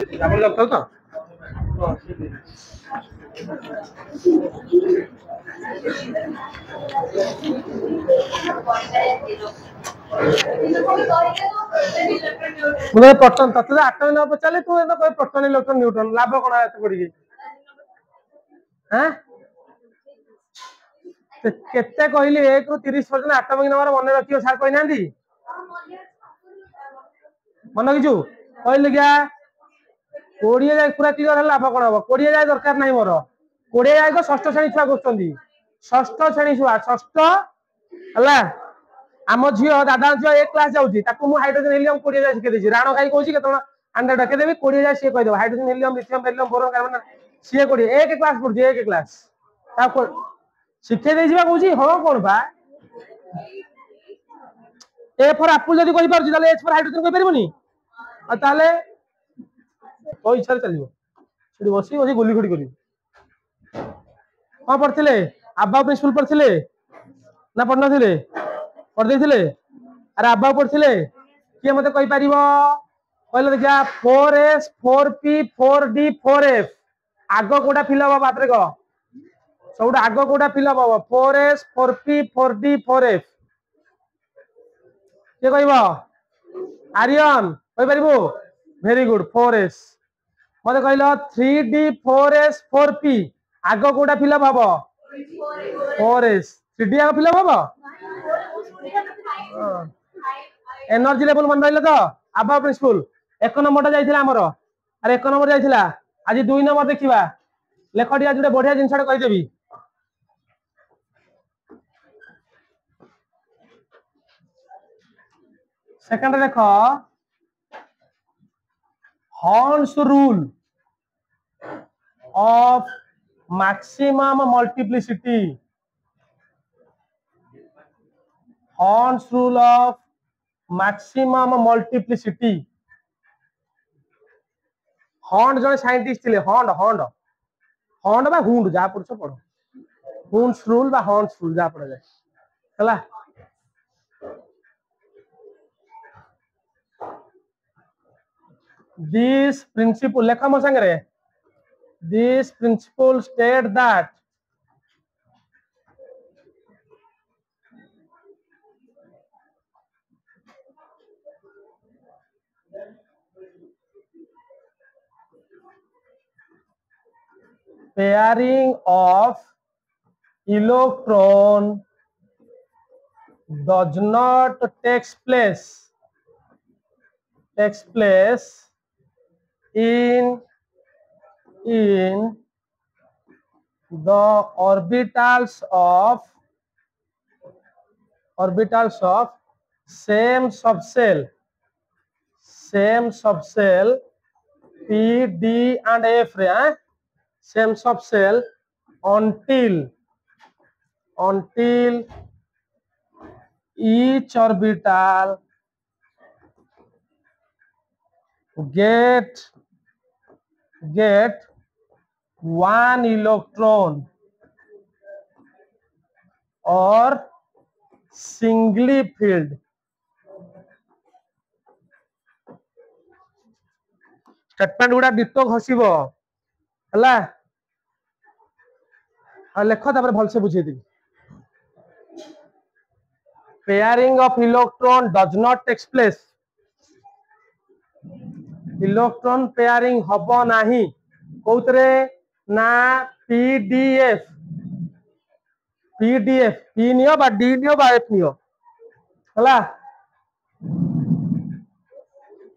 ଆପଣ ଡକ୍ଟର ତ ମୁଁ ପ୍ରୋଟନ ତତେ ଆଟମ ନ ପଚାରିଲେ ତୁ ଏବେ କହ ପ୍ରୋଟନ ଇଲେକ୍ଟ୍ରନ ନ୍ୟୁଟ୍ରନ ଲାଭ କଣ ଏତେ ପଡିକି କେତେ କହିଲି 1 ରୁ 30 ପର୍ଯ୍ୟନ୍ତ ଆଟମିକ ନମ୍ବର ମନେ ରଖିବ ସାର୍ କହିନାହାନ୍ତି ମନେ ରଖିଛୁ କହିଲି କିଆ 20 ଯାଏ ପୁରା କ୍ଲିୟର ହେଲା ଲାଭ କଣ ହବ 20 ଯାଏ ଦରକାର ନାହିଁ ମୋର 20 ଯାଏ ତ ଷଷ୍ଠ ଶ୍ରେଣୀ ଛୁଆ କରୁଛନ୍ତି ଷଷ୍ଠ ଶ୍ରେଣୀ ଛୁଆ ଷଷ୍ଠ ହେଲା ଆମ ଝିଅ ଦାଦା ଝିଅ 1 କ୍ଲାସ ଯାଉଛି ତାକୁ ମୁଁ ହାଇଡ୍ରୋଜେନ ହିଲିୟମ 20 ଯାଏ ଶିଖେଇ ଦେଇଛି ରାଣ ଖାଇ କହୁଛି କେତେବେଳେ ଆଣ୍ଡା ଡକେଇଦେବି 20 ଯାଏ ସିଏ କହିଦେବ hydrogen helium lithium beryllium boron carbon ସିଏ 20 1 କ୍ଲାସ ପଢୁଛି 1 କ୍ଲାସ ତାକୁ ଶିଖେଇ ଦେଇଛି ବା କହୁଛି ହଁ କଣ ବା ଏ ଫର ଆପଲ ଯଦି କହିପାରୁଛି ତାହେଲେ ଏଚ୍ ଫର ହାଇଡ୍ରୋଜେନ କହିପାରିବନି ଆଉ ତାହେଲେ କୋ ଇଚ୍ଛାରେ ଚାଲିବ ସେଠି ବସି ବସି ଗୁଲି ଗୁଡି କରିବ କଣ ପଢିଥିଲେ ଆବା ପ୍ରିନ୍ସିପଲ ପଢିଥିଲେ ନା ପଢିନଥିଲେ ପଢିଦେଇଥିଲେ ଆରେ ଆବା ପଢିଥିଲେ କିଏ ମତେ କହିପାରିବ କହିଲେ ଦେଖିଆ 4s 4p 4d 4f ଆଗ କୋଉଟା ଫିଲ ହବ ବାତରେ କହ ସବୁଠୁ ଆଗ କୋଉଟା ଫିଲ ହବ 4s 4p 4d 4f କିଏ କହିବ ଆରିୟନ କହିପାରିବୁ ଭେରି ଗୁଡ 4s ମତେ କହିଲ 3d 4s 4p ଆଗ କୋଉଟା ଫିଲ ହବ 4s 3d ଆଗ ଫିଲ ହବ एनर्जी लेवल मन रहिला तो आबा प्रिंसिपल 1 नंबर जाइथिला हमरो अरे 1 नंबर जाइथिला आज 2 नंबर देखिबा लेखटी आज गोटे बढ़िया जिनसटा कहि देबी सेकंड देखो horns rule of maximum multiplicity horns rule of maximum multiplicity horn जने साइंटिस्ट थिले हॉर्न हॉर्न हॉर्न बा हुंड जा पड़छ पढ़ो हुंड्स रूल बा हॉर्न्स रूल जा पड़ जाए हला दिस प्रिंसिपल लेखा मो संगे रे this principle state that pairing of electron does not takes place in the orbitals of same subshell p d and f रे same subshell until each orbital get one electron or singly filled statement गुडा डिटो घसीबो हला आ लेखो तापर भल से बुझे देबी pairing of electron does not take place electron pairing हबो नाही कोउतरे ना पीडीएफ पी नियो बा डी नियो बा एफ नियो हला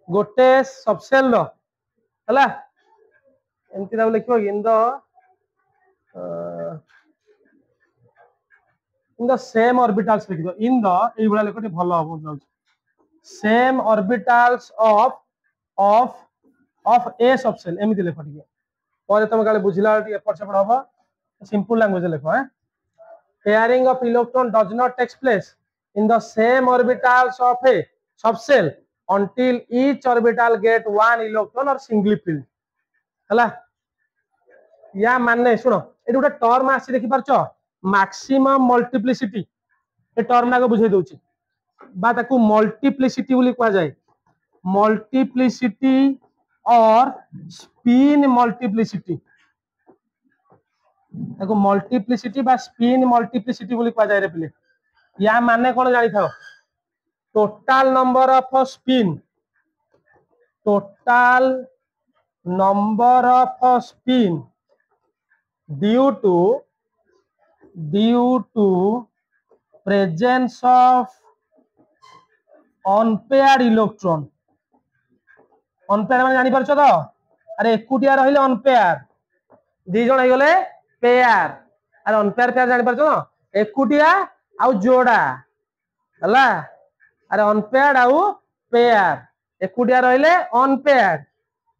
गोटे सबसेल रो हला एमती दाउ लिखो इन द सेम ऑर्बिटल्स लिख दो इन द एई बडा लिखो भलो हो जाउ same orbitals of A subshell एमती लिखो टिके पर तुम काले बुझिला टिके एपट सेपट होबो सिंपल लैंग्वेज लिखो pairing of electron does not take place in the same orbitals of a subshell until each orbital get one electron or singly filled हला या माने सुनो एटी गोटे टर्म आसी देखि परछो मैक्सिमम मल्टीप्लिसिटी ए टर्म ना को बुझाई दोची बा ताकू मल्टीप्लिसिटी बोली कहा जाए मल्टीप्लिसिटी और स्पिन मल्टीप्लिसिटी देखो मल्टीप्लिसिटी बा स्पिन मल्टीप्लिसिटी बोली कहा जाए रे पिले या माने कौन जानी था total number of spin total number of spin due to presence of unpaired electron unpaired माने जानी परछो तो अरे एकुटिया रहिले अनपेयर दी जण गले पेयर अरे अनपेयर पेयर जानी परछो ना एकुटिया आउ जोड़ा हला अरे अनपेयर्ड आउ पेयर एकुटिया रहिले अनपेयर्ड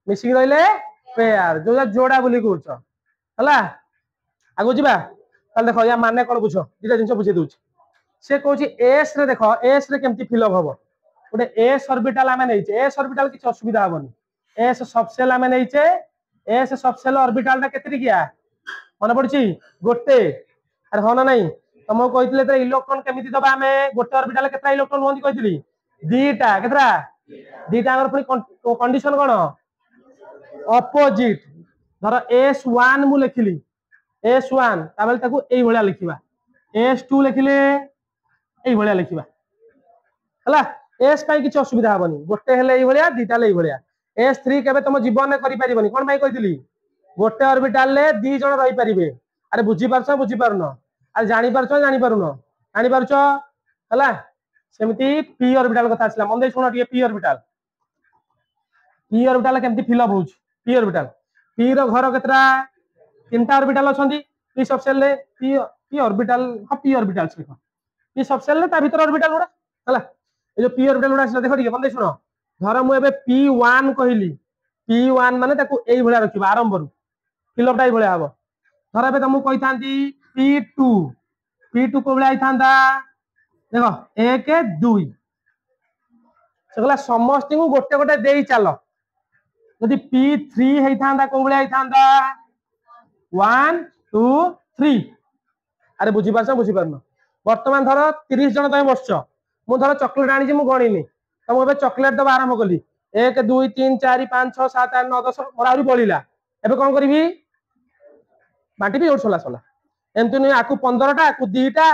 मिसिक रहिले पेयर जो जोड़ा बोली कहउछ हला आगु जिबा ताल देखो या माने कोन बुझो दिटा जिंस बुझे दउछ से कहउछ एस रे देखो एस रे केमती फिल अप हबो गोटे एस ऑर्बिटल आमे नैचे एस ऑर्बिटल किछ असुविधा हबनी एस सबसेल आमे नैचे एस सबसेल ऑर्बिटल ता केतरी किया मन पड़ची गोटे अरे हो ना नहीं तुमको कहितले त इलेक्ट्रॉन केमिति दबा आमे गोटे ऑर्बिटल केतरा इलेक्ट्रॉन होंदी कहितली दीटा केतरा दीटा अगर पुनी कंडीशन कोन ऑपोजिट धर S1 मु लिखिली S1 ताबेल ताकू एई भलिया लिखिबा S2 लिखिले एई भलिया लिखिबा हला एस पाई किछ असुविधा हबनी गोटे हेले एई भलिया दीटा ले एई भलिया S3 केबे तुम जीवन में करि परिबनी कोन भाई कहितली गोटे ऑर्बिटल ले दी जण रहि परिबे अरे बुझी पारनो अरे जानि पारुनो जानि पारछो हला सेमती p ऑर्बिटल कथा आसला मन दे सुनो p ऑर्बिटल केमती फिल अप होउछ p ऑर्बिटल p रो घर केतरा तीनटा ऑर्बिटल अछंती p सबसेल ले p ऑर्बिटल p ऑर्बिटल देखो p सबसेल ले ता भीतर ऑर्बिटल गुडा हला ए जो p ऑर्बिटल गुडा देखो ठीक मन दे सुनो धर मु एबे p1 कहिली p1 माने ताकू एई भलिया रखिबा आरंभ रु फिल अप टाई भलिया हबो धर एबे तुमको कहि थांती p2 को भलिया आइथांदा देखो 1 2 सेगला समस्त को गोटे गोटे देई चलो यदि p3 हेइथांदा को भलिया आइथांदा 1 2 3 अरे बुझी पारनो वर्तमान धर 30 जन तय बसछ मु धर चॉकलेट आनी मु गणिनी तुम एबे चॉकलेट दबा आरंभ कली 1 2 3 4 5 6 7 8 9 10 मोर आउरी बळिला एबे कोन करबी बांटी भी ओर सोला एमती नुहे आकु 15 टा आकु 2 टा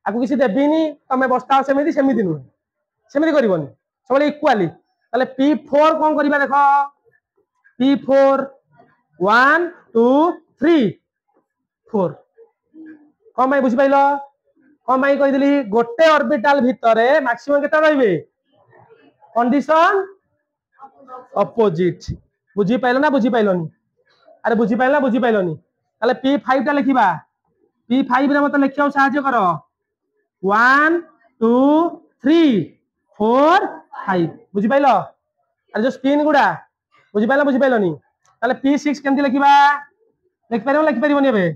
आकु किसी देबीनी तमे बस्ता सेमिति नुहे सेमिति करबनी सब इक्वाली ताले p4 कोन करबा देखो p4 1 2 3 4 कोन भाई बुझि पाइलो कोन भाई कहि दिली गोटे ऑर्बिटल भितरे मैक्सिमम केता रहबे कंडीशन अपोजिट बुझि पाइलो ना बुझि पाइलोनी अरे बुझि पाइलोनी ताले p5 टा लिखिबा p5 रे मत लिखियो सहाय्य करो 1 2 3 4 5 बुझि पाइलो अरे जो स्पिन गुडा बुझि पाइलोनी ताले p6 केमति लिखिबा लिखि परिबोनी एबे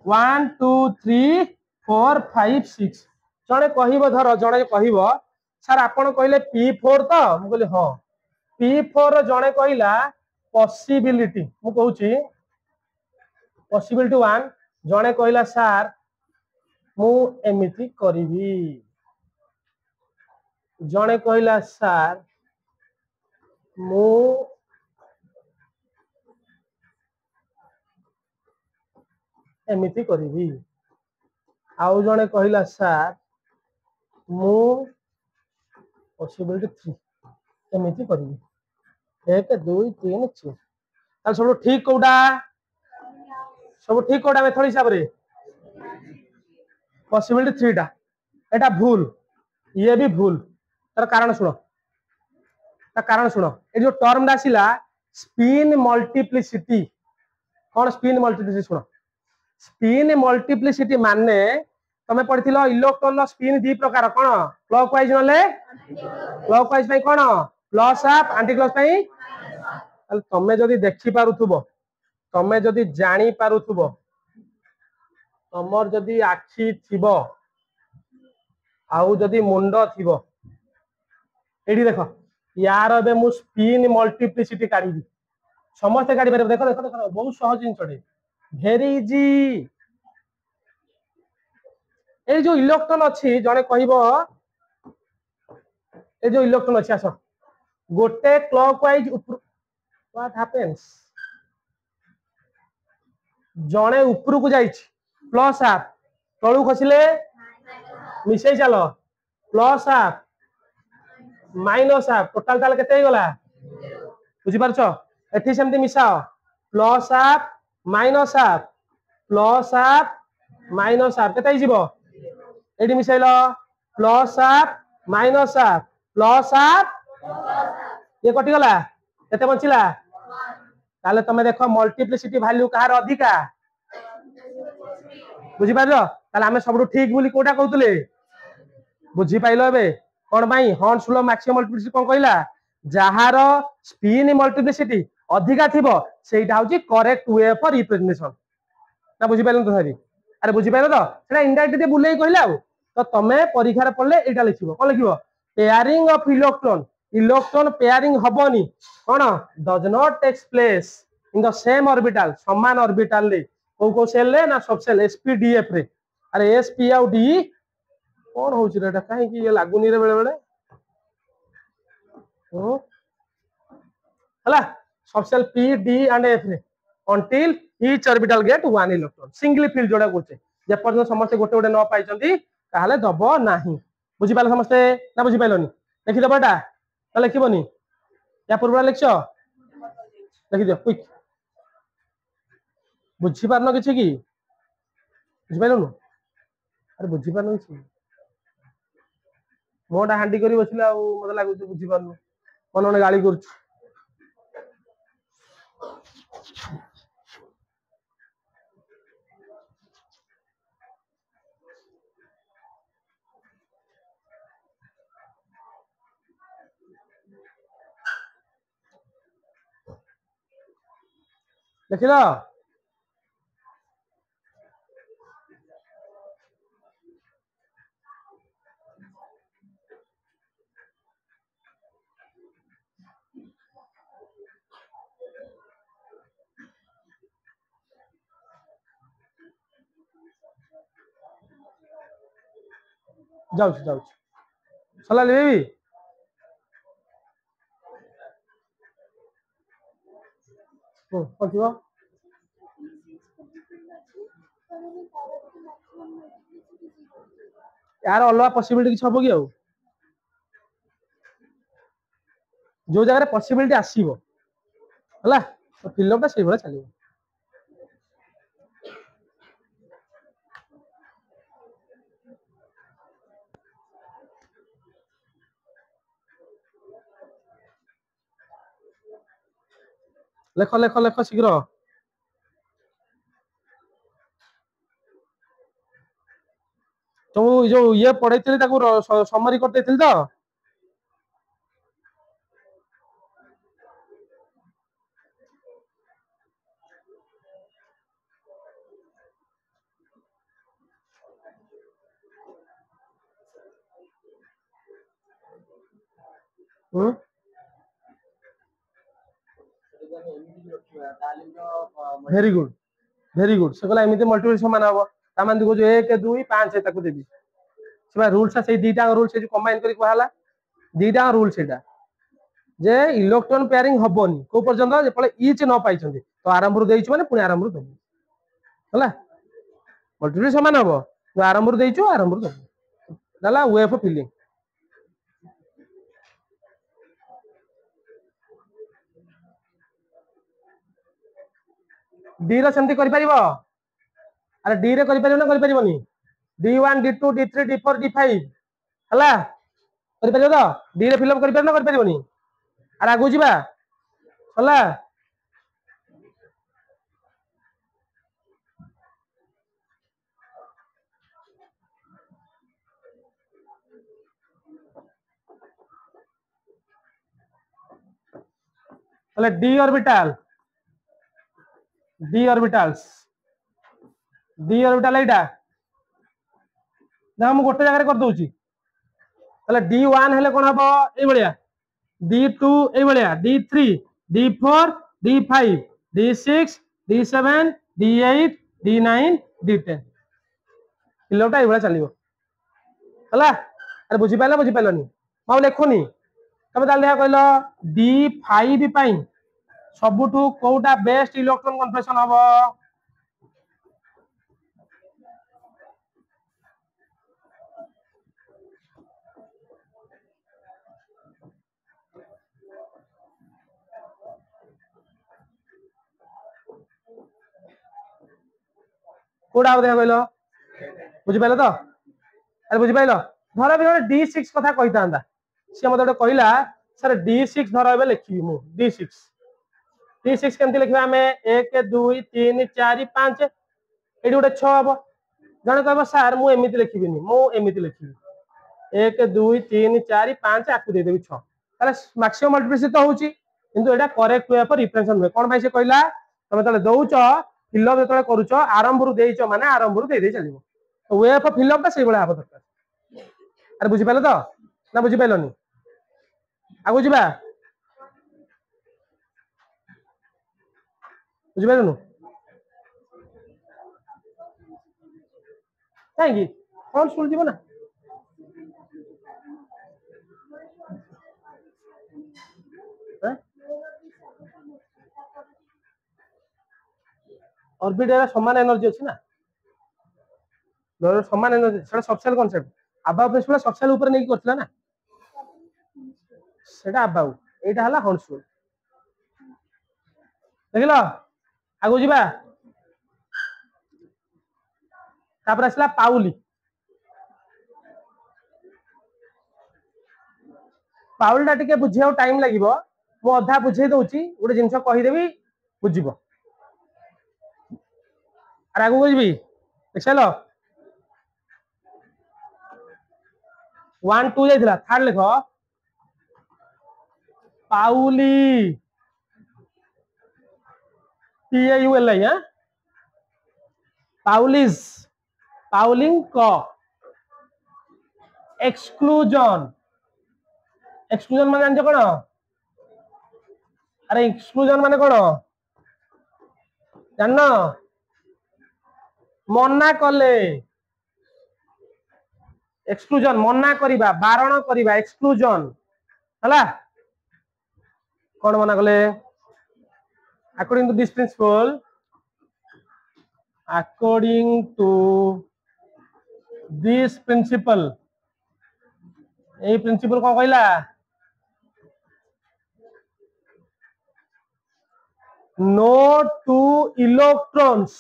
1 2 3 4 5 6 जणे कहिबो धर जणे कहिबो सर आपण कहले p4 तो मु कहले हां p4 जणे कहिला पॉसिबिलिटी मु कहूची पॉसिबिलिटी 1 जणे कहिला सर मु एमिति करिवि जणे कहिला सर मु एमिति करिवि आउ जणे कहिला सर मु पॉसिबिलिटी 3 एमिति करिवि 1 2 3 4 ताल सब ठीक कोडा मेथड हिसाब रे पॉसिबिलिटी 3 टा एटा भूल ये भी भूल तार कारण सुनो ए जो टर्म डासिला स्पिन मल्टीप्लिसिटी कौन स्पिन मल्टीप्लिसिटी सुनो स्पिन मल्टीप्लिसिटी माने तमे पढ़िथिलो इलेक्ट्रॉन स्पिन दी प्रकार कोन क्लॉकवाइज नले क्लॉकवाइज पई cone plus up anti clock पई तमे जदी देखि पारुथुबो तमे जदी जानी पारुथुबो तमर जदी आखी थिबो आउ जदी मुंड थिबो एडी देखो यार एबे मु स्पिन मल्टीप्लिसिटी काढिबी समस्त काढि पारे देखो देखो देखो बहुत सहज जिनसडे भेरी इजी ए जो इलेक्ट्रॉन अछि जने कहिबो ए जो इलेक्ट्रॉन अछि आसो गोटे क्लॉकवाइज व्हाट हैपेंस जणे ऊपर को जाइछ प्लस हाफ तळु खसिले मिसई चलो plus half minus half total ताले केते गला बुझी पारछो एठी सेमती मिसाओ plus half minus half minus half केते हिजिबो एठी मिसाइलो प्लस हाफ ये कटि गला केते बंचिला ताले तमे देखो मल्टीप्लिसिटी वैल्यू कहार अधिका बुझी पारछो ताले हमें सबरु ठीक बोली कोटा कहतले बुझी पाइलो एबे कोन भाई हॉर्न्स लॉ मैक्सिमम मल्टीप्लिसिटी कोन कहला जहार स्पिन मल्टीप्लिसिटी अधिका थिबो सेटा होची करेक्ट वे फॉर रिप्रेजेंटेशन ना बुझी पाइलो तो सारी अरे बुझी पाइलो तो सेटा इनडायरेक्ट दे बुलेई कहला तो तमे परीक्षा पढ़ले एटा लिखिबो कोन लिखिबो पेयरिंग ऑफ इलेक्ट्रॉन पेयरिंग हबोनी कोन does not takes place in the same orbital समान ऑर्बिटल ले को सेल ले ना सब सेल sp-df रे अरे sp आउ d कोन होची रे एटा काहे कि ये लागुनी रे बेले बेले ओ हला सब cell p d and f रे until each orbital get one electron singly filled जोडा कोचे जे पर्यंत समस्त गोटे गोटे न पाइचंती ताहाले दबो नाही बुझी पाले समस्त ना बुझी पाइलोनी लिखि दबोटा त लिखिबोनी या पूर्व लिखछो लिखि दियो क्विक बुझी पारनो किछि की बुझी पाइलोनु अरे बुझी पारनो किछि मोटा हांडी करी बसिला मते लागु बुझी पारनु कोन ने गाली करछु देखिलो जाऊ सला लेबी पथिबो यार अलवा पॉसिबिलिटी किछ हबो कि आउ जो जगह रे पॉसिबिलिटी आसीबो हला तो फिल्मटा सेही भला चलिबो लेखो लेखो लेखो शीघ्र तो जो ये पढ़ैथिले ताको समरी कर देथिल तो वेरी गुड से कहला एमिति मल्टीपल समान हबो ता मान देखो 1 2 5 ताको देबी सेबा रूल्स से दीटा रूल से जो कंबाइन करी कहला दीटा रूल सेटा जे इलेक्ट्रॉन पेयरिंग हबोनी को पर्यंत जे पळे ईच न पाइछंती तो आरंभ रु देइछु माने पुनी आरंभ रु देबो हला मल्टीपल समान हबो तो आरंभ रु देइछु आरंभ रु देबो दला वे ऑफ फिलिंग डी रो सेमती करि परिबो अरे डी रे करि परिबो ना करि परिबोनी d1 d2 d3 d4 d5 हला करि परिबो तो डी रे फिलअप करि परिबो ना करि परिबोनी अरे आगु जिबा हला हला डी ऑर्बिटल एटा ना हम गोटे जगह कर दोची हला d1 हेले कोन हबो ए बलिया d2 ए Ballia d3 d4 d5 d6 d7 d8 d9 d10 किलोटा ए बलिया चलिबो हला अरे बुझी पाइलनी माउ लेखोनी तमे ताल देखा कहलो d5 पाई सबुठू कोटा बेस्ट इलेक्ट्रॉन कन्फर्मेशन हबो कोडा देखा कहलो बुझी पाइलो तो अरे बुझी पाइलो धर भी D6 कथा कहि तांदा से मते कहला सर D6 धर एबे लिखिबी मु D6 केमती लिखबा हमें 1 2 3 4 5 एडी गोटे 6 हबो जने कहबो सर मु एमिति लिखिबिनी मु एमिति लिखिबी 1 2 3 4 5 आकु दे देबी 6 ताले मैक्सिमम मल्टीप्लिसिटी तो होची किंतु एटा करेक्ट वे पर रिप्रेजेंट हुए कोन भाई से कहला तमे तले दउचो फिलअप जतले करूचो आरंभ रु देइचो माने आरंभ रु दे दे चलिबो तो वे ऑफ फिलअप ता सेई बळा हबो दरकार अरे बुझी पाइलो तो ना बुझी पाइलोनी आ बुझीबा बुझी पाइलोनु काहेकि कौन सुन जीव ना ऑर्बिट एरा समान एनर्जी अछि ना दोर समान एनर्जी सेटा subshell concept Aufbau principle subshell ऊपर नहीं करथला ना सेटा अबाव एटा हला हॉर्नशुल देखिलो आगु जीबा तापर असला पाउली पाउलटा टिके बुझियाव टाइम लागिबो मो अधा बुझे दउची गोटे जिंस कहि देबी बुझिबो अरे आगु बुझबी देखलो 1 2 जाइथिला थर्ड लिखो पाउली PAULI हां पाउलिस पाउलिंग को एक्सक्लूजन एक्सक्लूजन माने जानजो कोन अरे एक्सक्लूजन माने कोन जानना मना कले एक्सक्लूजन मना करिबा बारण करिबा एक्सक्लूजन हला कोन मना कले according to this principle according to this principle ए प्रिंसिपल को कहला no two electrons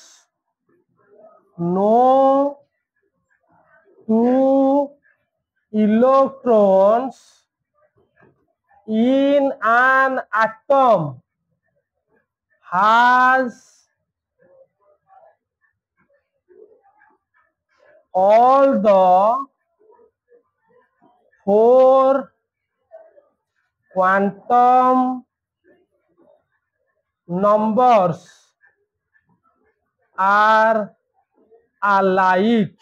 no two electrons in an atom has all the four quantum numbers are alike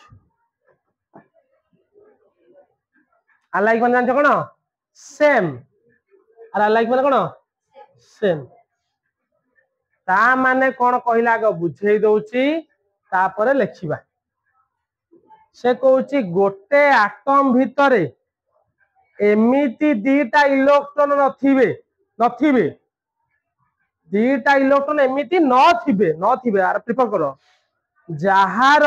alike माने जानछ कोन सेम और alike माने कोन सेम ता माने कोन कहला आगे बुझेई दउची तापरे लिखिबा से कहउची गोटे एटम भितरे एमिति दीटा इलेक्ट्रॉन नथिबे दीटा इलेक्ट्रॉन एमिति नथिबे आर प्रिफर करो जहार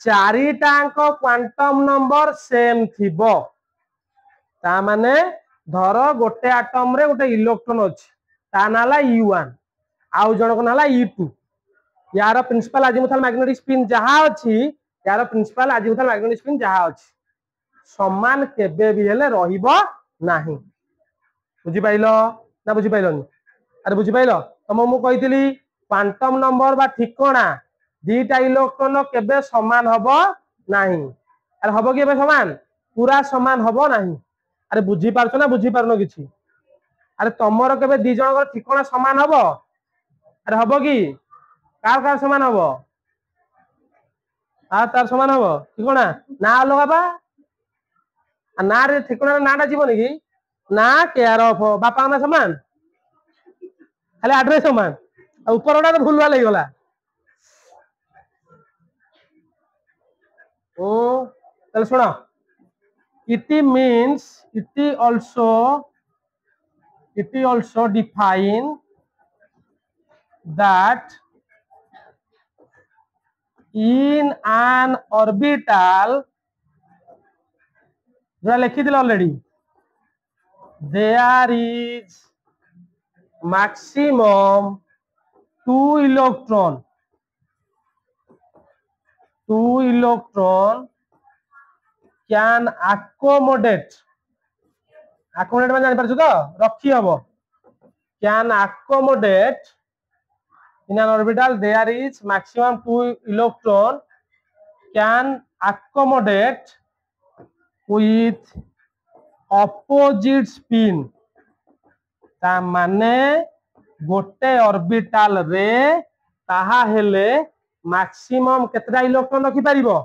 चारिटांक क्वांटम नंबर सेम थिबो ता माने धर गोटे एटम रे गोटे इलेक्ट्रॉन अछि ता नाला E1 आउ जण को नाला E2 यार प्रिंसिपल अजीमुथल मैग्नेटिक स्पिन जहा अछि यार प्रिंसिपल अजीमुथल मैग्नेटिक स्पिन जहा अछि समान केबे भी हेले रहिबो नाही बुझी पाइलो ना बुझी पाइलोनी अरे बुझी पाइलो तम मु कहितली क्वांटम नंबर बा ठिकाना दीटा इलेक्ट्रॉन केबे समान हबो नाही अरे हबो केबे समान पूरा समान हबो नाही अरे बुझी पारछो ना बुझी पारनो किछि अरे तमरो केबे दी जणकर ठिकाना समान हबो अरे हबो की कार कार समान हबो आ तार समान हबो ठिकाना ना अलगा बा आ ना रे ठिकाना नाटा जीवनी की ना केयर ऑफ बापा ना समान खाली एड्रेस समान आ ऊपरटा तो भूलवा लई गला ओ चल सुनो it means it also it is also define that in an orbital, जो लिखी दिल already, there is maximum 2 electron can accommodate माने जानि परछु तो रखी हबो can accommodate in an orbital there is maximum 2 electron can accommodate with opposite spin ता माने गोटे ऑर्बिटल रे ताहा हेले मैक्सिमम केतटा इलेक्ट्रॉन रखि परिबो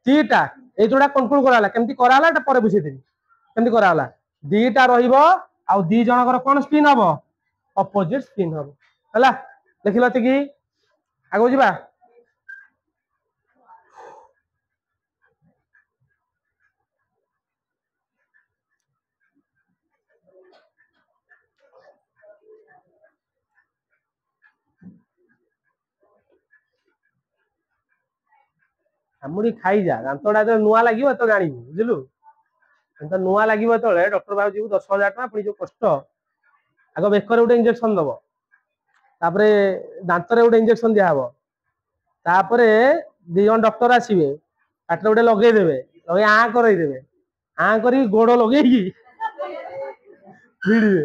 तीटा ए जोडा कंट्रोल कराला केमती कराला एटा परे बुझे देबी केमती कराला दीटा रहिबो आ दी जनकर कोन स्पिन हबो ऑपोजिट स्पिन हबो हला देखिलते कि आगो जिबा हमुडी खाई जा दांतडा जो नुआ लागिवो तो जानिबु बुझलु तो नुआ लागिवो तळे डॉक्टर बाबू जीव 10,000 टका पुनी जो कष्ट आगो बेकर उडे इंजेक्शन दबो तापरे दांतरे उडे इंजेक्शन दिया हबो तापरे दी जन डॉक्टर आसीबे पाटले उडे लगेई देबे लगे आ करई देबे आ करी गोड़ लगेई भिड़िबे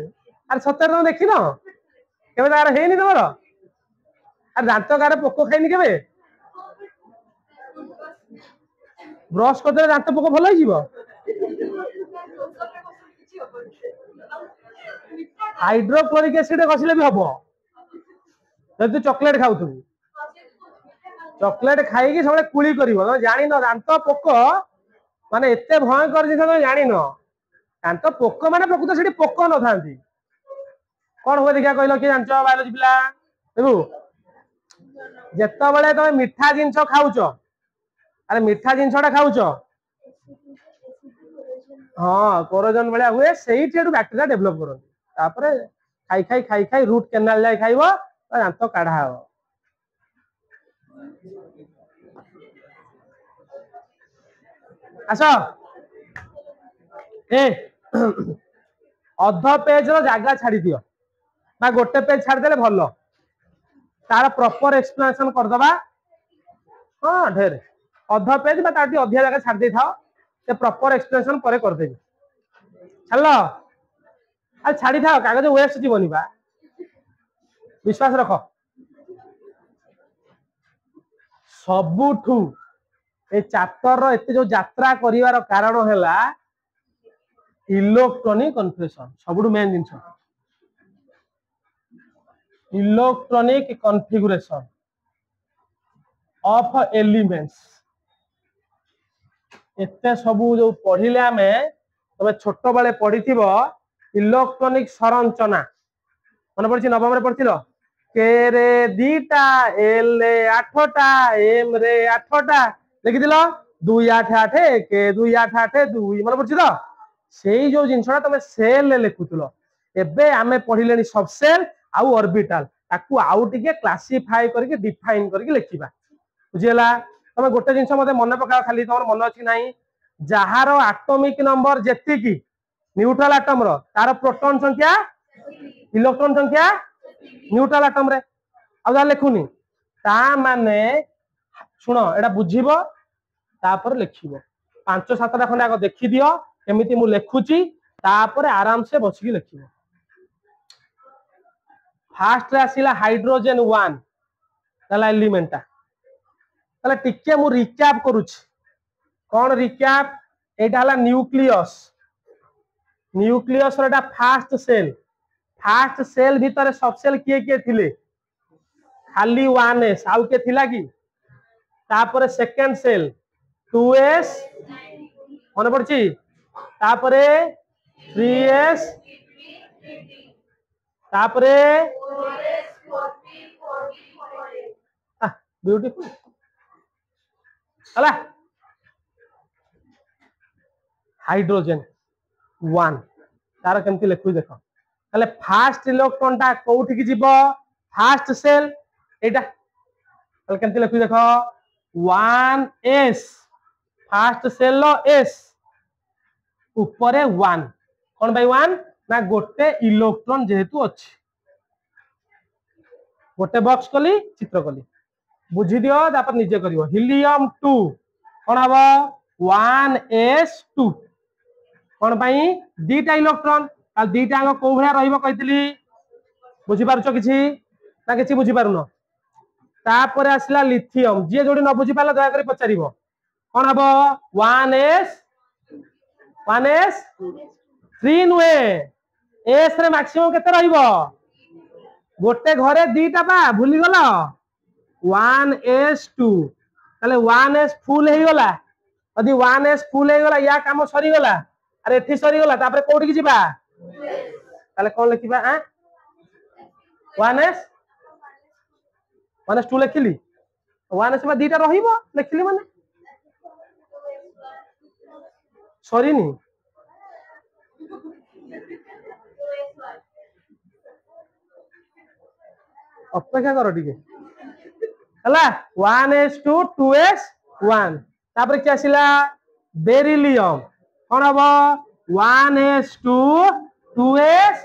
अरे सतर न देखिनो केबे तार हेनी तमरो अरे दांत कार पोको खाइनी केबे ब्रश करदे दांत पोको भल होइजिवो हाइड्रोक्लोरिक एसिड घसिले भी हबो जदि चॉकलेट खाउथु चॉकलेट खाई कि सबले कुली करिवो तमे जानि न दांत पोको माने एते भयंकर जिस तमे जानि न दांत पोको माने प्रकृत सेठी पोको न थांती कोन हो देखा कहलो कि जानचो बायोलॉजी पिला देबु जेत्ता बेले तमे मिठा जिंस खाउचो अरे मिठा जिंसटा खाउचो हाँ कोरोजन बेले हुए सेही ठेडु बैक्टीरिया डेवलप करन तापरे खाई खाई रूट केनाल जाय खाइबो दांत काढा हबो आसो ए अध पेज रो जागा छाडी दियो बा गोटे पेज छाडी देले भलो तार प्रॉपर एक्सप्लेनेशन कर दबा हां ढेर अध पेज बा ताटी अधिया जागा छाडी दे थाओ ते प्रॉपर एक्सप्लेनेशन परे कर देबी चलो आ छाडी थाओ कागज वेस्ट जीवनी बा विश्वास रखो सबुठू ए चैप्टर रो एते जो यात्रा करिवार कारण हैला इलेक्ट्रॉनिक कन्फिगरेशन सबुठू मेन जिंस इलेक्ट्रॉनिक कन्फिगरेशन ऑफ एलिमेंट्स एते सबु जो पढ़िले आमे तबे छोटो बेले पढ़िथिबो इलेक्ट्रॉनिक संरचना मन पड़छि नवम रे पढ़थिलो के रे दीटा एल रे 8टा एम रे 8टा लिखि दिलो 2 8 8 के 2 8 8 2 मन पड़छि तो सेही जो जिंसटा तमे सेल ले लिखुतलो एबे आमे पढ़िलेनी सब सेल आउ ऑर्बिटल ताकू आउ टिके क्लासिफाई करके डिफाइन करके लिखिबा बुझिला तमे गोटे जिंस मते मन पका खाली तमर मन अछि नाही जहारो एटॉमिक नंबर जेति की न्यूट्रल एटम रो तार प्रोटॉन संख्या इलेक्ट्रॉन संख्या न्यूट्रल एटम रे आ जा लिखुनी ता माने सुनो एटा बुझिबो तापर लिखिबो 5 7टा खंडे आगो देखि दियो केमिति मु लेखुची तापर आराम से बसिकी लिखिबो फास्ट रे आसीला हाइड्रोजन 1 तला एलिमेंटा तला टिके मु रिकैप करूची कोन रिकैप एटा हला न्यूक्लियस न्यूक्लियस रेटा फास्ट सेल भीतर सब सेल किए किए थिले खाली 1s आउ के थिला की तापर सेकंड सेल 2s मन पड़ची तापरे 3s तापरे ब्यूटीफुल हला हाइड्रोजन 1 तार केमती लिखु देखो তাহলে ফার্স্ট ইলেक्ट्रॉनটা কোউঠিকি যাব ফার্স্ট সেল এইটা তাহলে কেমতি লিখি দেখো 1s ফার্স্ট সেল লো s উপরে 1 কোন বাই 1 না গোटे ইলেक्ट्रॉन যেহেতু আছে गोटे बॉक्स कली चित्र कली बुझी दियो तापर निजे करियो हिलियम 2 कोन हबो 1s2 कोन पई दीटा इलेक्ट्रॉन आ दीटा अंग को भया रहइबो कहितली बुझी पारुछो किछि ना किछि बुझी पारुनो तापर आसला लिथियम जे जोडी न बुझी पाला दया करी पचारिबो कोन हबो 1s 3 नुए s रे मैक्सिमम केते रहइबो गोटे घरे दीटा बा भूली गलो 1s2 ताले 1s फुल हे गला यदि 1s फुल हे गला या काम सरी गला अरे एठी सरी गला तापर कोठी की जिबा ताले कोन लिखिबा 1s 2 लिखिली 1s में दीटा रहिबो लिखिली माने सरी नी अपेक्षा करो ठीक है हला 1s2 2s1 तापर क्या आसिला बेरिलियम कोन हबो 1s2 2s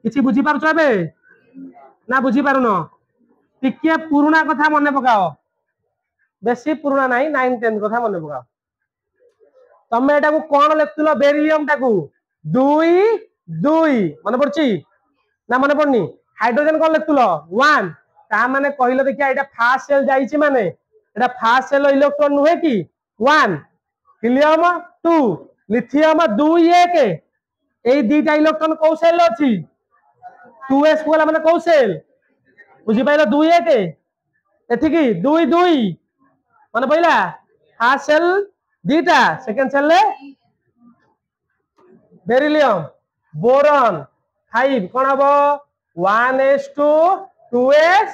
किछि बुझी पारुछ बे ना बुझी पारुनो टिके पुराना कथा मने पकाओ बेसी पुराना नाही 9 10 कथा मने पकाओ तमे एटा को कोन लेखतुलो बेरिलियम टाकू 2 2 मने पड़ची ना मने पड़नी हाइड्रोजन कोन लेखतुलो 1 ता माने कहिलो देखिया एटा फास्ट सेल जाईची माने एटा फास्ट सेल इलेक्ट्रॉन नुहे की 1 हीलियम 2 लिथियम 2 1 एई दीटा इलेक्ट्रॉन को सेल अछि 2s कोला माने को सेल बुझी पाइलो 2 1 एथि की 2 2 माने पहिला फास्ट सेल दीटा सेकंड सेल ले बेरिलियम बोरॉन 5 कोन हबो 1s2 2s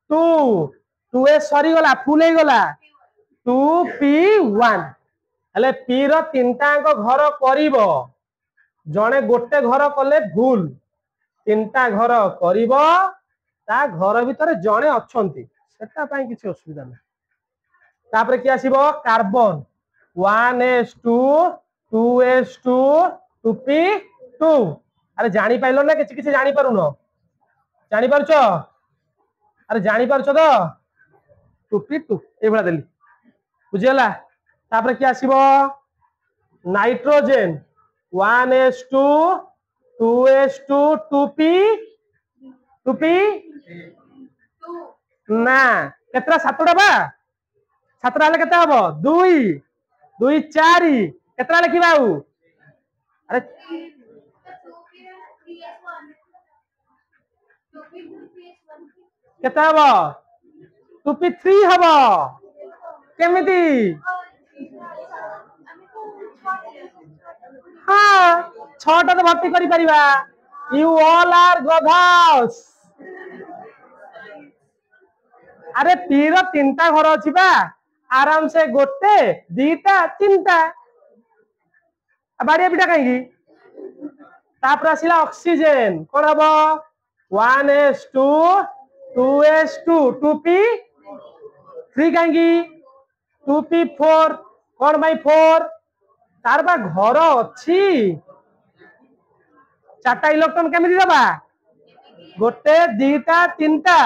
2s सरी गला फुल हे गला 2p1 हले p रो तीनटा अंक घर करिवो जणे गोटे घर कले भूल तीनटा घर करिवो ता घर भीतर जणे अछंती सेटा पई किछि असुविधा नै तापर कि आसीबो कार्बन 1s2 2s2 2p2 अरे जानी पाइलो ना किछि किछि जानी पारुनो जानी पारुछो अरे जानी पारुछो तो 2p2 ए बडा देली बुझियला तापर कि आसीबो नाइट्रोजन 1s2 2s2 2p ना केतरा सातटा बा सातटा ले केते हबो 2 2 4 केतरा लिखिबा अरे केता हबो 2p3 हबो केमिति हां छटा तो भर्ती करि परिबा यू ऑल आर गधास अरे पीर तीनटा घर अछि बा आराम से गोटे दीटा तीनटा बाड़िया पिटा काई तापर आसिला ऑक्सीजन कोन हबो 1s2 2s2 2p3 काई 2p4 कोन बाई 4 तार बा घर अछि चारटा इलेक्ट्रॉन केमिति दबा गोटे दीटा तीनटा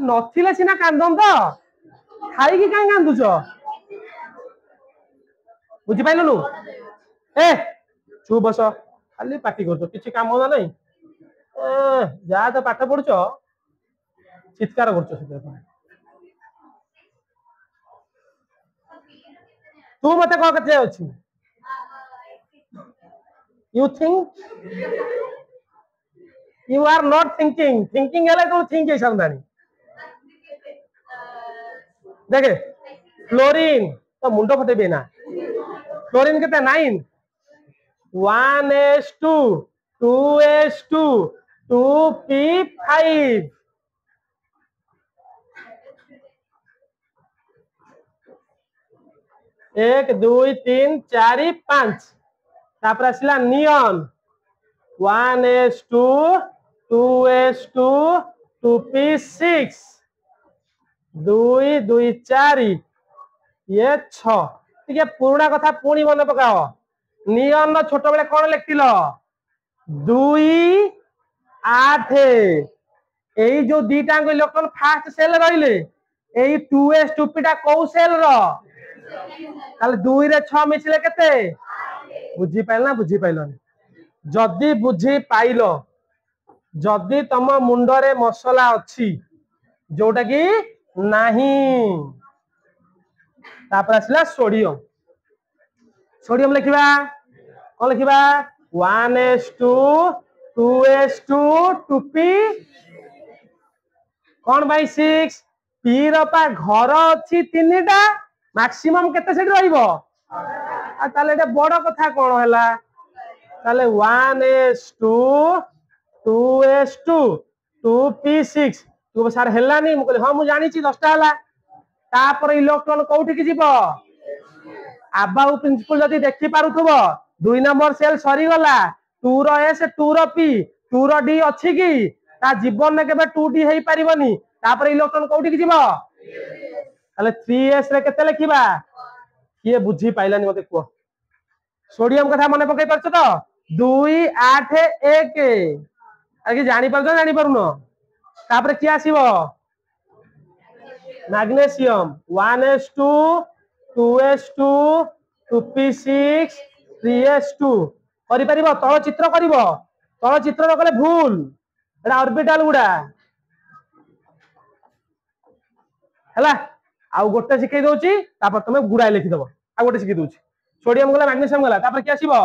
नथिले सिना कांदन तो खाई की काई कांदुछ बुझी पाइलनु ए चुप बस खाली पार्टी करछो किछि काम होना नहीं जा तो पाठ पढुछो चित्कार करछो से तू मते को कते अछि you think you are not thinking हेले को थिंक है समदानी देखे फ्लोरीन तो मुंडो फटेबे ना फ्लोरीन केते 9 1s2 2s2 2p5 1 2 3 4 5 तापर आसिला नियन 1s2 2s2 2p6 2 2 4 ये 6 ठीक है पुराना कथा पुणी मन पकाओ नियन छोट बेले कौन लिखिल 2 8 एई जो दीटा इलेक्ट्रॉन फास्ट सेल रहिले एई 2s 2p टा को सेल रो ताले 2 रे 6 मिसले केते बुझी पाइल ना बुझी पाइलनी जदी बुझी पाइलो जदी तम मुंडरे मसला अच्छी जोटा कि नहीं तापर आसला सोडियम सोडियम लिखिबा कौन लिखिबा 1s2 2s2 2p कौन बाई 6 पी रपा घर अच्छी तीनटा मैक्सिमम केते सेट रहिबो आ ताले एटा बड़ कथा कोन हैला ताले 1s2 2s2 2p6 तू सर हैला नहीं मु कहले हां मु जानि छी 10 टा हैला तापर इलेक्ट्रॉन कोठी की जीवो आबाउ प्रिंसिपल जदी देखि पारुथबो 2 नंबर सेल सरी गला 2 रो एस 2 रो पी 2 रो डी अछि की ता जीवन में केबे 2d हेई परिबनी तापर इलेक्ट्रॉन कोठी की जीवो ताले 3s रे केते लिखिबा किए बुझी पाइलानी मते को सोडियम कथा मने पकई परछ तो 2 8 1 आगे जानि परछ जानि परुनो तापर की आसीबो magnesium 1s2 2s2 2p6 3s2 करि परिबो तळ चित्र करिवो तळ चित्र कले भूल एटा ऑर्बिटल गुडा हला आउ गोटे सिखै दोची तापर तमे गुडा लिखि दबो आ गोटे सिखै दोची सोडियम गला मैग्नीशियम गला तापर की आसीबो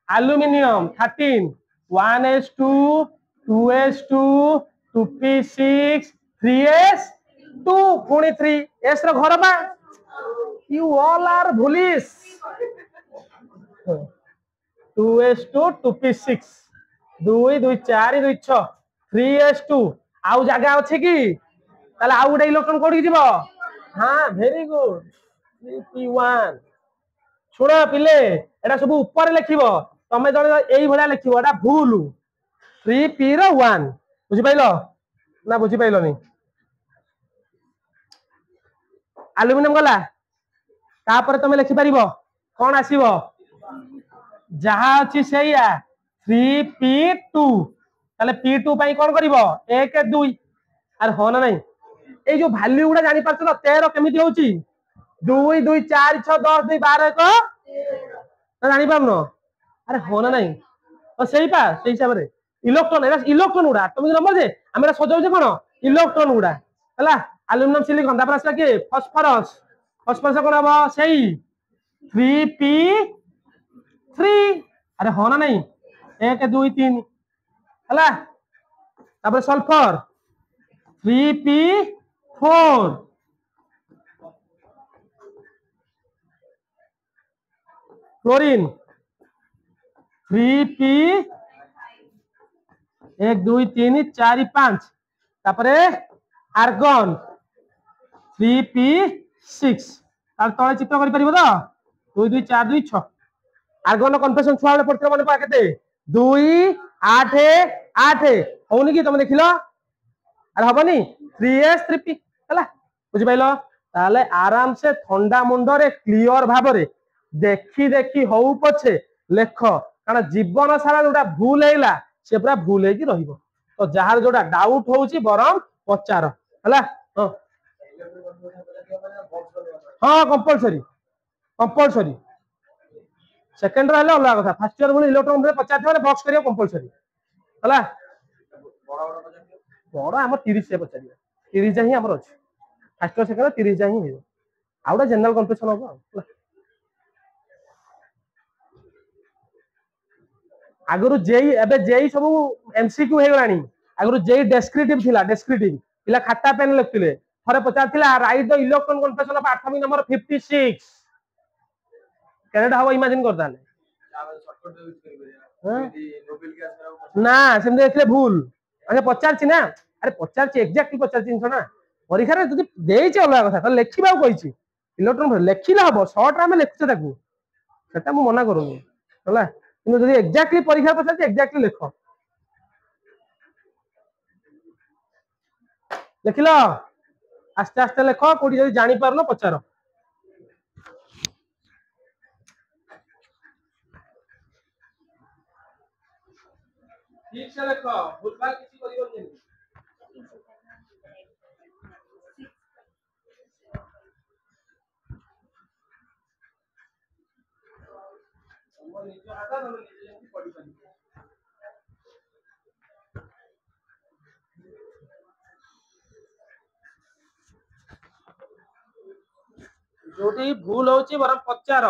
aluminium 13 1s2 2s2 2p6 3s2 पुणी 3 s रो घर बा you all are bullish 2s2 2p6 2 2 4 2 6 3s2 आउ जगह अछि की ताले आउ गोटे इलेक्ट्रॉन कोठी जीवो हां वेरी गुड 3p1 छोड़ा पिले एटा सब ऊपर लिखिबो तमे जने एई भला लिखिबो एटा भूल 3p रो 1 बुझि पाइलो ना बुझि पाइलो नहीं एल्युमिनियम गला तापर तमे लिखि परिबो कोन आसीबो जहा अछि सेया 3p2 ताले p2 पई कोन करिवो 1 2 अरे हो ना नहीं ए जो वैल्यू गुडा जानि परछ न 13 केमिति होउची 2 2 4 6 10 2 12 1 ना जानि पाउनो अरे हो ना नहीं ओ सेही पा सेही हिसाब रे इलेक्ट्रॉन गुडा एटॉमिक नंबर जे हमरा सजाउ जे कोन इलेक्ट्रॉन गुडा हला एल्युमिनियम सिलिकॉन तापर आसला के फास्फोरस फास्फोरस कोन हबो सेही 3p3 अरे हो ना नहीं 1 2 3 हला तापर सल्फर 3p4 क्लोरीन 3p 1 2 3 4 5 तापरे आर्गन 3p6 तार तळे चित्र करि परिबो तो 2 2 4 2 6 आर्गन कन्फेशन छुआ वाले पड़ते माने पा केते 2 8 8 होनी की तुम देखिलो अरे हबनी 3s 3p हला बुझि पाइलो ताले आराम से ठंडा मुंडो रे क्लियर भाबरे देखि देखि होउ पछे लेख कारण जीवन सारा जोटा भूल हेला से पूरा भूल हेकी रहिबो तो जहार जोटा डाउट होउची बरम पचार हला हां हां कंपलसरी सेकंड रहले अलग कथा फर्स्ट ईयर बोले इलेक्ट्रॉन रे 50 माने बॉक्स करियो कंपलसरी हला बड़ा हमर 30 से 50 30 जाही हमर अछि फर्स्ट ईयर सेकंड 30 जाही हे आउडा जनरल कन्फेशन हो हला आगरु जेई एबे जेई सब एमसीक्यू हे गलानी आगरु जेई डेस्क्रिप्टिव थिला डेस्क्रिप्टिव पिला खाता पेन लिखतिले थरे 50 थिला right the electron confession of atomic number 56 Canada हवा इमेजिन करता ले ना सेम देखले भूल अरे 50 छी ना अरे 50 एग्जैक्टली 50 छी ना परीक्षा रे जदी देई छी अलग कथा त लेखिबा कहि छी इलेक्ट्रॉन लेखिला हबो शॉर्ट रे हम लेखछ ताकू सेटा मु मना करूनी हला किंतु जदी एग्जैक्टली परीक्षा पछा एग्जैक्टली लेखो लिखिल आस्ते आस्ते लेख कोठी जदि जानी पारलो पचार ठीक से लेख भूलभाल किसी करिवनी तुम निज भाषा तुम निजे जेमती पढ़ी पारिबो जोटी भूल होची बरम पचार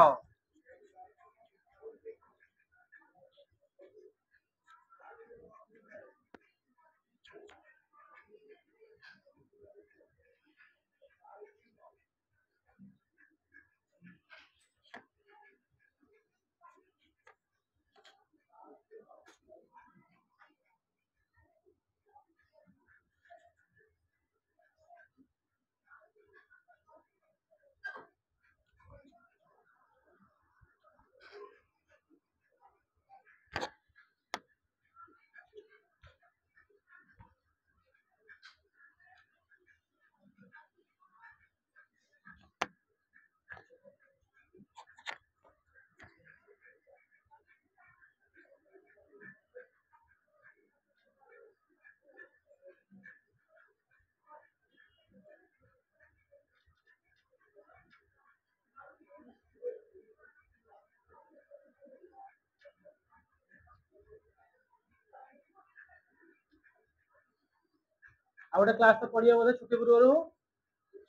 आ गोटे क्लास तो पढ़िए बोले छुट्टी पूर्व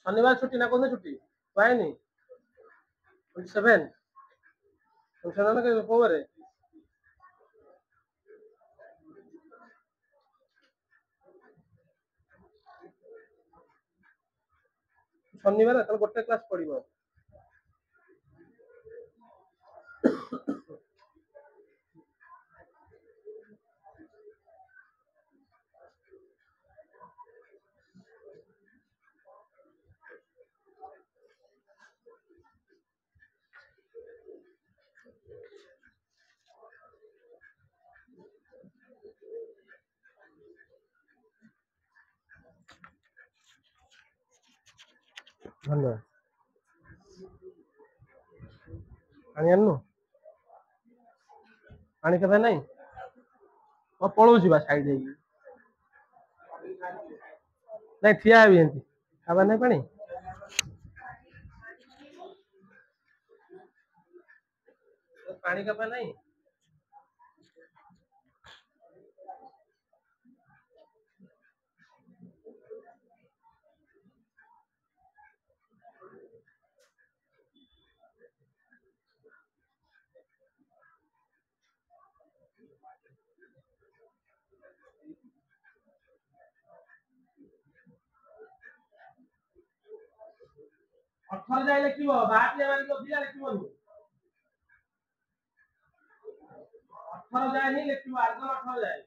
शनिवार छुट्टी ना कौन छुट्टी पाएनी 27 फंक्शन ना कोबरे शनिवार तो गोटे क्लास पढ़िबो なんだପାଣି ଆଣିନୁ ପାଣି କେବେ ନାହିଁ ପଳଉଛି ବା ସାଇଡ୍ ହେଇକି ନାଇଁ ଠିଆ ହେବି ଏମିତି ଖାଇବା ନାହିଁ ପାଣି ପାଣି କେବେ ନାହିଁ 18 ଯାଏ ଲେଖିବ ବାହାରେ ମାରିକି ଅଧିକା ଲେଖିବନି 18 ଯାଏ ହିଁ ଲେଖିବ ଆଗ 18 ଯାଏ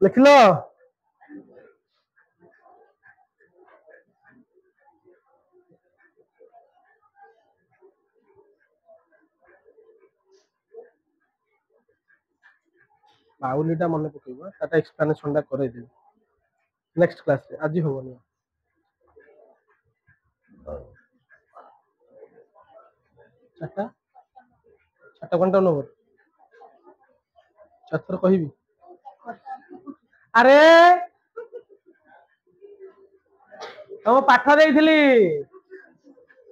लिख लो। बाउलीटा मन पकेबा ताटा एक्सप्लेनेशन टा करे दे नेक्स्ट क्लास रे आज होबनी चाटा चाटा घंटा नंबर चातर कहिबी अरे हम पाठ देइथिली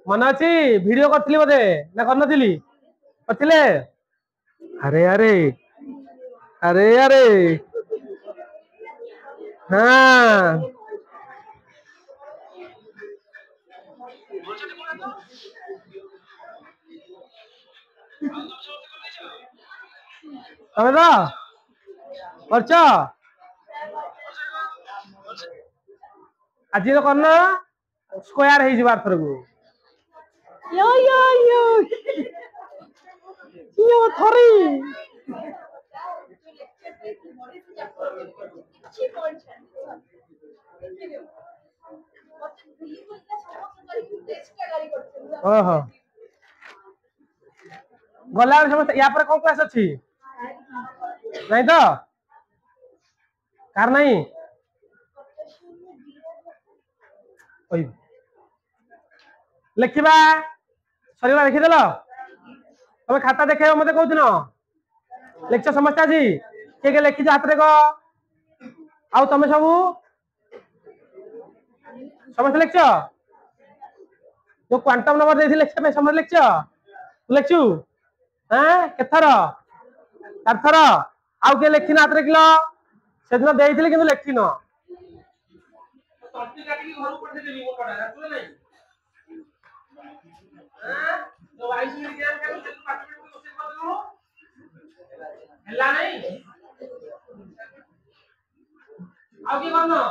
मन अछि वीडियो करथिली बोधे ना करनथिली करथिले अरे अरे अरे अरे हाँ तमे तो करछ आज तो करना स्क्वायर हे जिबार थर को यो थरी ओहो गला समस्त या पर कौन क्लास अछि नहीं तो कार नहीं ओई लिखिबा सरीला लिखि देलो तमे खाता देखेबो मते कहू दिनो लेक्चर समस्त अछि के लिखि हाथ रे को आउ तमे सब समस्त लेक्चर जो क्वांटम नंबर देथि लिखिया पे समय लिखछ लिखछु हां केथर चारथर आउ के लिखिना हाथ लिखलो सेदिन देइथिले किंतु लिखिनो तंती काटी घर पठे देबी मोटडा रातुले नै हां तो आईसी एग्जाम के से पार्टिसिपेट को क्वेश्चन कर देलु हल्ला नहीं आउ के करनो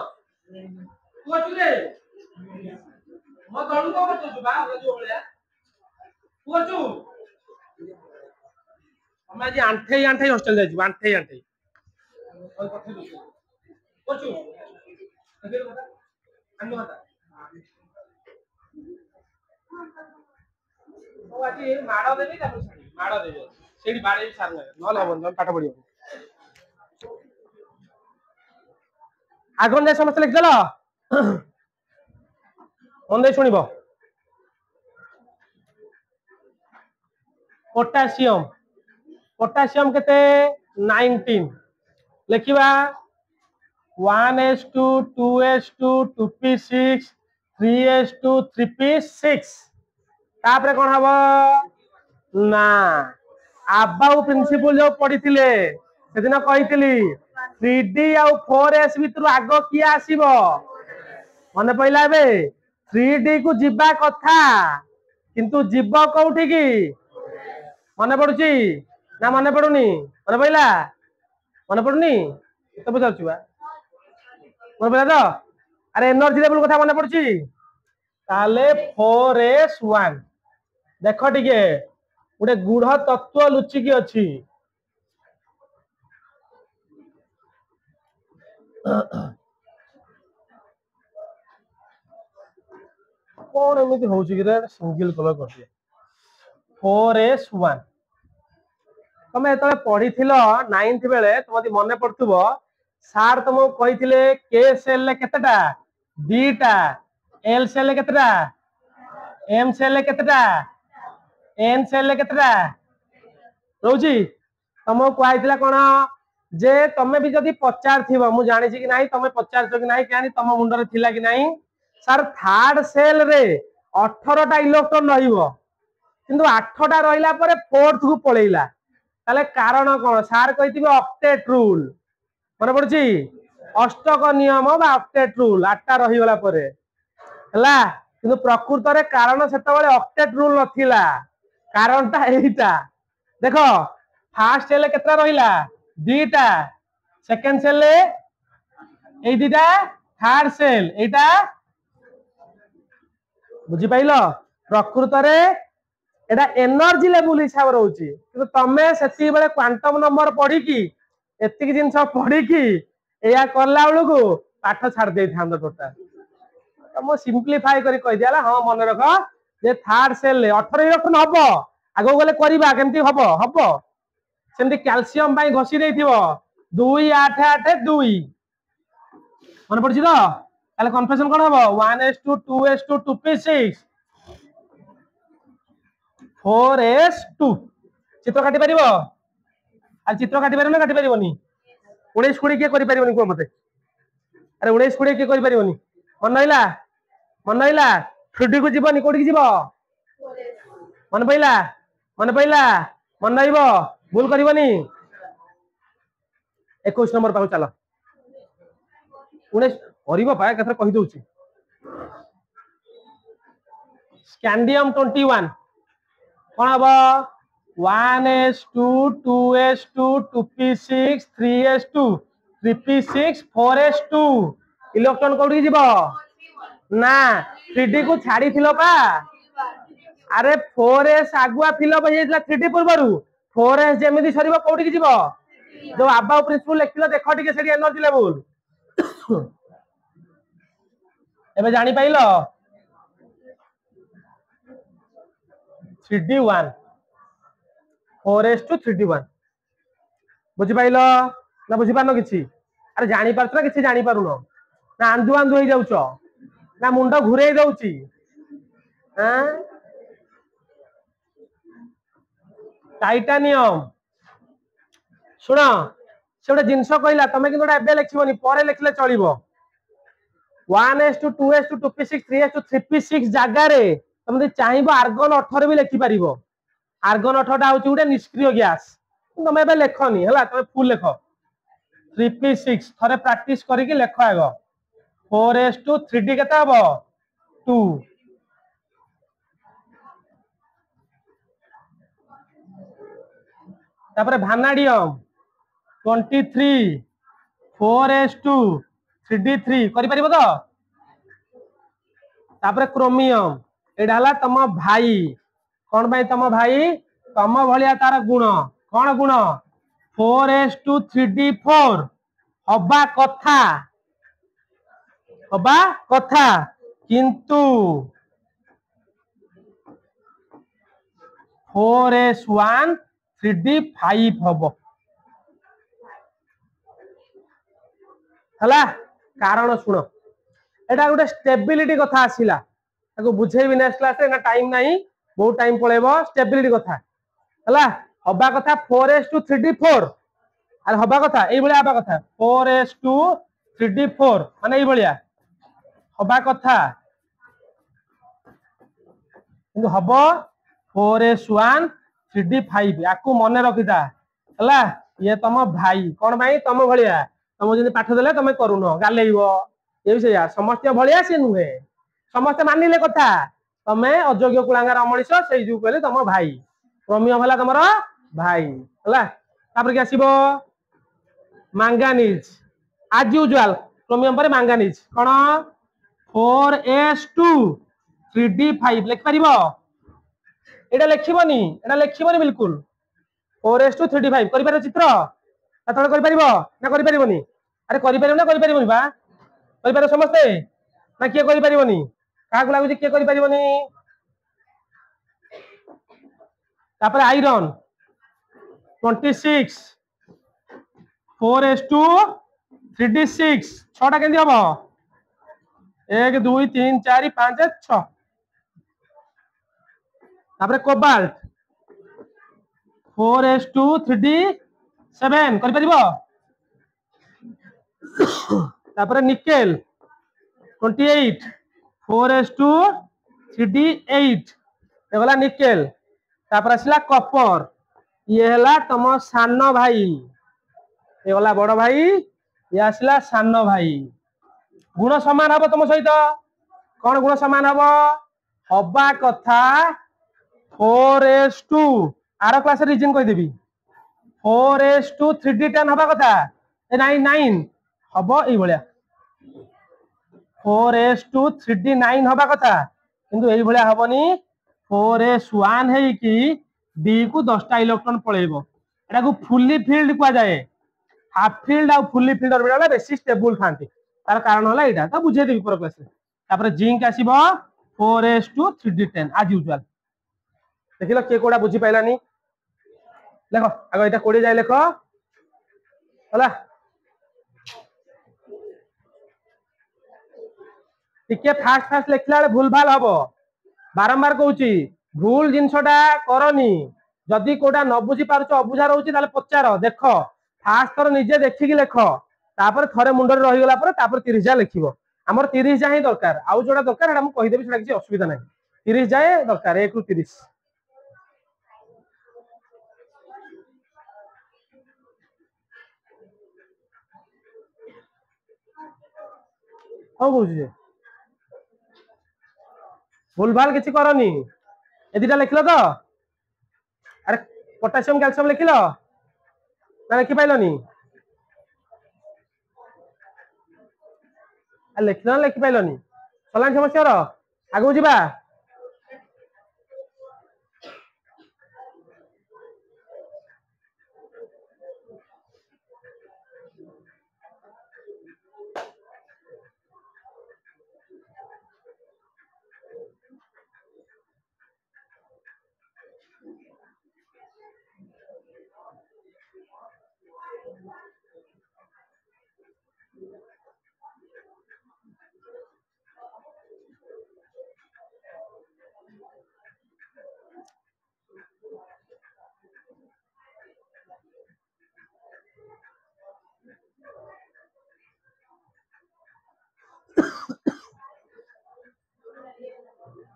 तू अछु रे म दळु को करछु बा जो बळिया तू अछु हम आज आंठे आंठे हॉस्टल जाइछु आंठे आंठे कोई पठे दो अछु अगर बता अन्य बता तो आज माडो देबी तापर छाडी माडो देबी सेडी बाडे भी सार न हबन न पाठ पढियो आगन जे समस्त लिख देलो मन दे सुनिबो पोटेशियम पोटेशियम केते 19 लिखिबा 1s2 2s2 2p6 3s2 3p6 तापरे कोन हबो ना आबाउ प्रिंसिपल जो पढिथिले सेदिन कहितली 3d आउ 4s भितरु आगो किया आसीबो मने पहिला बे 3d को जिबा कथा किंतु जीव कोठी की मने पडुची ना मने पडुनी मने पहिला मने पडुनी तो बुझाउछु बा मने पहिला तो अरे एनर्जी लेवल कथा मने पडुची ताले 4s1 देखो टिके गोटे गुढ़ तत्व लुचिकी अच्छी कौन एमती हूँ कि सिंगल कलर कर दिए 4s1 तुम जो पढ़ी 9th बेले तुम मन पड़ुव सार तुमको कही के सेल केतेटा दीटा एल सेल केतेटा एम सेल केतेटा एन सेल केतेटा रोजी तुमको कहला कौन जे तमे भी जदि पचार थी मु जानी कि नहीं तमे पचार कि नहीं क्या तुम मुंडर थिला कि नहीं सर थर्ड सेल रे 18टा इलेक्ट्रॉन रहिबो किंतु 8टा रहिला परे फोर्थ को पळेइला ताले कारण कोन सर कहिथिबे ऑक्टेट रूल मन पड़ुची अष्टक नियम बा ऑक्टेट रूल 8टा रहिगला परे हला किंतु प्रकृत रे कारण सेते बेले ऑक्टेट रूल नथिला कारणटा एइटा देखो फर्स्ट सेल केतना रहिला दीटा सेकंड सेल ए दीटा थर्ड सेल एटा बुझी पाइलो प्रकृत रे एटा एनर्जी लेवल हिसाब रहउची कि तमे सेती बेले क्वांटम नंबर पढ़ी की एतिक जिंस पढ़ी की एया करला बेलू को पाठ छाड़ दे थांदो टोटल तो मो सिंपलीफाई करी कहि दियाला हां मन रख जे थर्ड सेल 18 इलेक्ट्रॉन हबो आगो गले करबा केमती हबो हबो सेमती कैल्शियम बाई घसी देथिबो 2 8 8 2 मन पड़छि तो ताले कन्फेशन कोन हबो 1s2 2s2 2p6 4s2 चित्र काटी परिबो आ चित्र काटी परिबो ना काटी परिबोनी 19 20 के करि परिबोनी को मते अरे 19 20 के करि परिबोनी मन नइला 3D को जीवनी कोठी जीवो मन पहिला मन नइबो भूल करिबोनी 21 नंबर पाउ चलो 19 करिबो पाए कथर कहि दउची स्कैंडियम 21 कौन हम 1s2 2s2 2p6 3s2 3p6 4s2 electron कोठी जीवो ना 3D को छाड़ी थिलो पा अरे 4s आगुआ फिलअप हो जाइतला 3D पूर्वरु 4s जेमिति सरीबो कोठी की जीवो जो आबाउ प्रिंसिपल लिखिलो देखो टिके सेडी एनर्जी लेवल एबे जानी पाइलो 3d1 4s2 3d1 बुझी पाइलो ना बुझी पारनो किछि अरे जानी पारछ ना किछि जानी पारुनो ना आंदु आंदु होई जाउछो ना मुंडो घुरेई दउची हां टाइटानियम सुनो से गोटे जिनस कहला तमे कि एबे लिखिबोनी परे लिखले चलिबो 1s2 2s2 2p6 3s2 3p6 जागा रे तुम चाहब आर्गन 18 भी लिखिपार आर्गन 18 हूँ गोटे निष्क्रिय गैस तुम ए लेखनी है तुम फुल लेख 3p6 थे प्राक्ट करके लेख आग 4s2 3d के 2 तापर भानाडियम 23 4s2 3d3 करि तो तापर क्रोमियम एडा हला तम भाई कौन भाई तम भाई तम भलिया तार गुण कौन गुण 4s2 3d4 हवा कथा किंतु 4s1 3d5 हब हला कारण शुण एटा गोटे स्टेबिलिटी कथा आसिला ताको बुझेबी नेक्स्ट क्लास रे ना टाइम नाही बहुत टाइम पळेबो स्टेबिलिटी कथा हला हबा कथा 4s2 3d4 आर हबा कथा एई भलिया हबा कथा 4s2 3d4 माने एई भलिया हबा कथा किंतु हबो 4s1 3d5 याकू मने रखिता हला ये तम भाई कोन भाई तम भलिया तुम जब पाठ देले तुम करून गालेब ये से समस्त भाया सी नुहे समस्ते मानिले कथा तुम अयोग्य कुलांगार अमनीष से जो कहले तुम भाई क्रोमियम है तुम भाई है आसब मांगानीज आज यूजुआल क्रोमियम पर मांगानीज कौन 4s2 3d5 लिखिपार एटा लिखबनी बिल्कुल 4s2 3d5 कर चित्र ना करिपारिबनी अरे करिपारिबो ना करिपारिबनी बा करिपार समस्ते ना किए करिपारिबनी काहाकू लागुची किए करिपारिबनी तापर आयरन 26 4s2 3d6 छटा केंदी हबो 1 2 3 4 5 6 तापर कोबाल्ट 4s2 3d7 करिपारिबो तापर निकेल 28 4s2 3d8 एगला निकेल तापर आसला कॉपर ये हला तम सान भाई ये गला बड़ भाई ये आसला सान भाई गुण समान हम तुम सहित कौन गुण समान हम हवा कथा 4s2 are class region कहीदेवी 4s2 3d10 हवा कथा 9 हम ये 4s2 3d9 हवा कथा किंतु ये भाया हेनी 4s1 है कि डी को 10टा इलेक्ट्रॉन पलैब एटा को फुली फिल्ड कह जाए हाफ फिल्ड आ फुली फिल्ड ऑर्बिटल बेसी स्टेबल थांती तार कारण होला एटा तो बुझे देबी पर क्लास तापर जिंक आसीबो 4s2 3d10 आज यूजुअल देखिलो के कोडा बुझी पाइलानी देखो आगो एटा कोडी जाय लेखो होला टिके फास्ट लिखला भूल भाल हबो बारंबार कहूची भूल जिनसटा करनी जदि कोटा न बुझी पारुछ अबुझा रहउची ताले पचार देख फास्ट थर निजे देखिकी लेख तापर थरे मुंडर रही गला पर तापर 30 जा लिखिबो हमर 30 जा ही दरकार आउ जोडा दरकार एटा हम कहि देबी सेटा किछि असुविधा नाही 30 जाए दरकार 1 रु 30 हो बुझे भूल भाल किछि करनी ए दिटा लिखलो तो अरे पोटेशियम कैल्शियम लिखिलो ना लिखि पाइलोनी लिखिलो ना लिखि पाइलोनी सलान समस्या रो आगु जिबा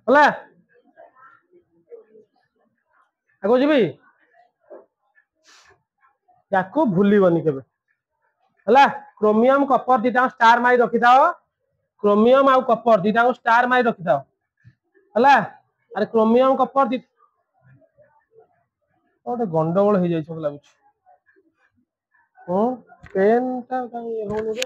होला आगो जी याकू भूलिबनी केबे हला क्रोमियम कपर दीटा स्टार मारी रखि थाओ क्रोमियम आउ कपर दीटा को स्टार मारी रखि थाओ हला अरे क्रोमियम कपर दी ओटे गंडगोल हो जाई छ लागुछ पेन ता काई होनी रे